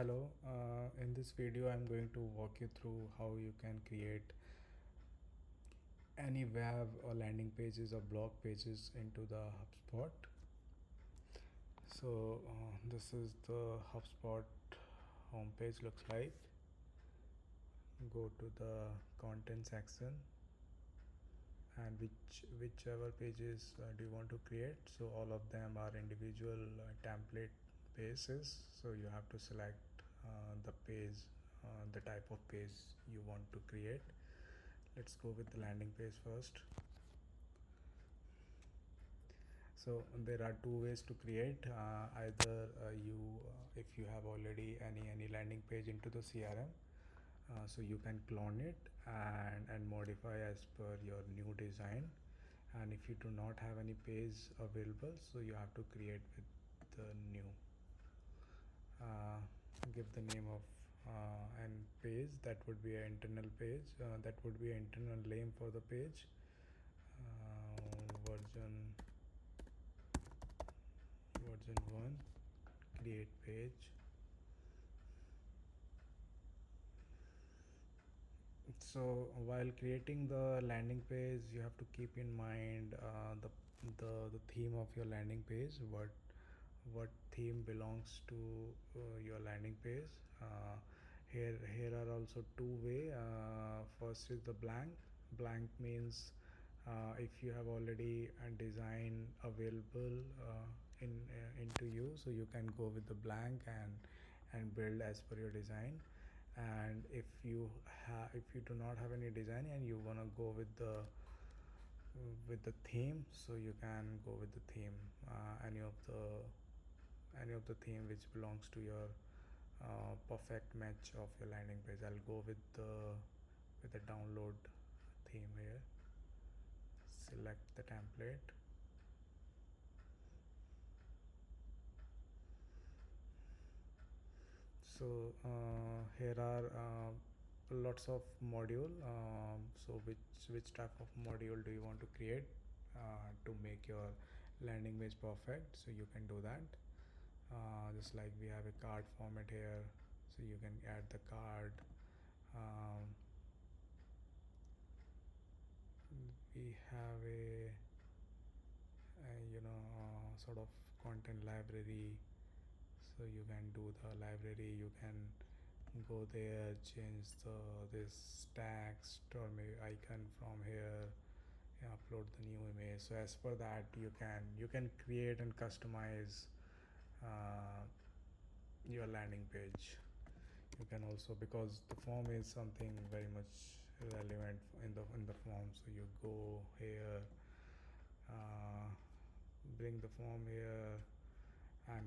Hello, in this video I'm going to walk you through how you can create any web or landing pages or blog pages into the HubSpot. So this is the HubSpot homepage looks like. Go to the content section and whichever pages do you want to create. So all of them are individual template pages, so you have to select the page, the type of page you want to create. Let's go with the landing page first. So there are two ways to create. Either if you have already any landing page into the CRM, so you can clone it and modify as per your new design. And if you do not have any page available, so you have to create with the new. Give the name of and page, that would be an internal page, that would be an internal name for the page. Version 1, create page. So while creating the landing page, you have to keep in mind the theme of your landing page. What theme belongs to your landing page. Here are also two way. First is the blank means if you have already a design available into you, so you can go with the blank and build as per your design. And if you do not have any design and you want to go with the theme, so you can go with the theme, any of the theme which belongs to your perfect match of your landing page. I'll go with the download theme here. Select the template. So here are lots of module. So which type of module do you want to create to make your landing page perfect? So you can do that. Just like we have a card format here, so you can add the card. We have a sort of content library, so you can do the library. You can go there, change this text or maybe icon from here, upload the new image. So as per that, you can create and customize your landing page. You can also, because the form is something very much relevant in the form, so you go here, bring the form here and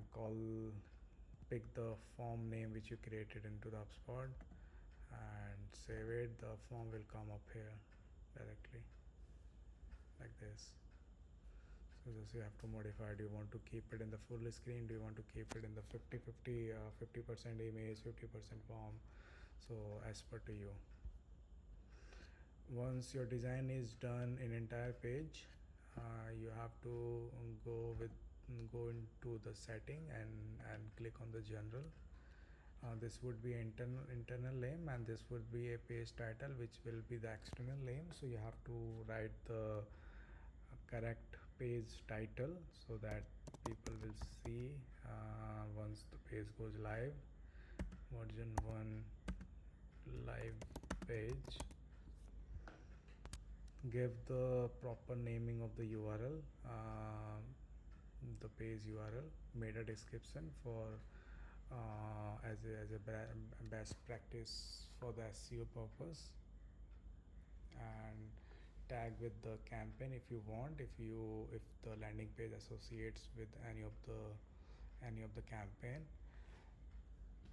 pick the form name which you created into the HubSpot and save it. The form will come up here directly like this. So just you have to modify. Do you want to keep it in the full screen? Do you want to keep it in the 50% image, 50% form? So as per to you. Once your design is done in entire page, you have to go into the setting and click on the general. This would be internal name, and this would be a page title which will be the external name. So you have to write the correct page title so that people will see once the page goes live. Version 1 live page. Give the proper naming of the URL, the page URL. Made a description for as a best practice for the SEO purpose, and tag with the campaign if you want, if the landing page associates with any of the campaign.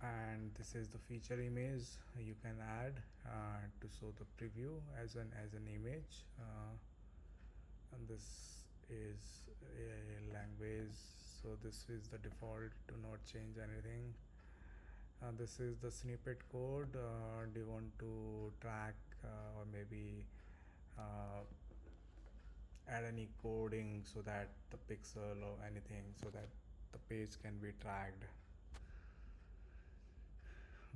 And this is the feature image you can add to show the preview as an image, and this is a language, so this is the default. Do not change anything. This is the snippet code. Do you want to track or maybe add any coding so that the pixel or anything so that the page can be tracked?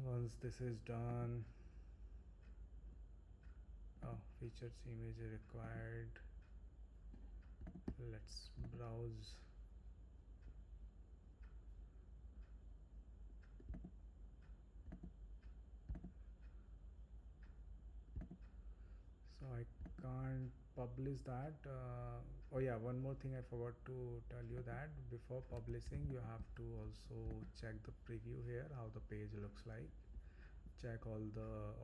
Once this is done, oh, features image required. Let's browse. So I can't publish that. Oh yeah, one more thing I forgot to tell you, that before publishing you have to also check the preview here, how the page looks like. Check all the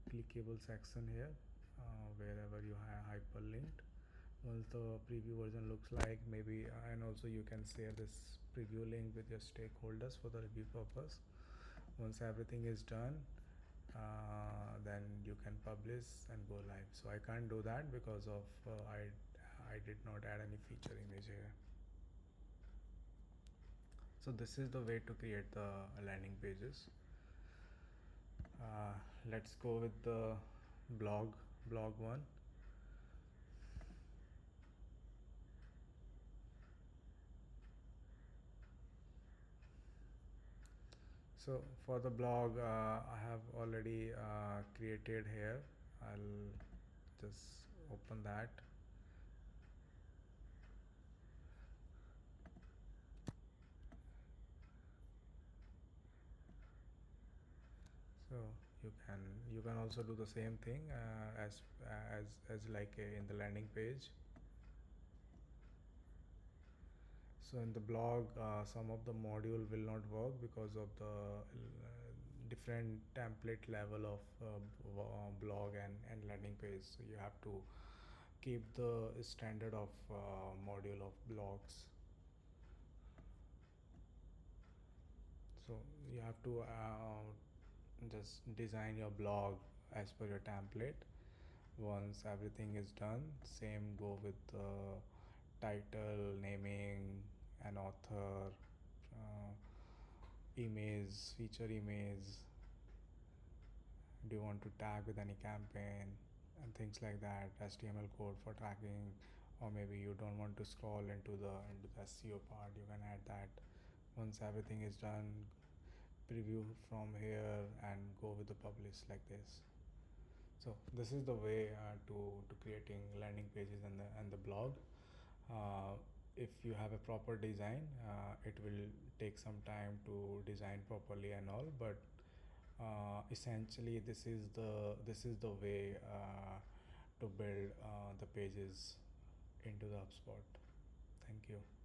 clickable section here, wherever you have hyperlinked. Once the preview version looks like, maybe, and also you can share this preview link with your stakeholders for the review purpose. Once everything is done, then you can publish and go live. So I can't do that because of I did not add any feature image here. So this is the way to create the landing pages. Let's go with the blog one. So for the blog, I have already created here. I'll just open that. So you can also do the same thing as like in the landing page. So in the blog, some of the module will not work because of the different template level of blog and landing page. So you have to keep the standard of module of blogs. So you have to just design your blog as per your template. Once everything is done, same go with the title, naming, an author, uh, image, feature image. Do you want to tag with any campaign and things like that? HTML code for tracking, or maybe you don't want to scroll into the SEO part. You can add that. Once everything is done, preview from here and go with the publish like this. So this is the way to creating landing pages and the blog. If you have a proper design, it will take some time to design properly and all, but essentially this is the way to build the pages into the HubSpot. Thank you.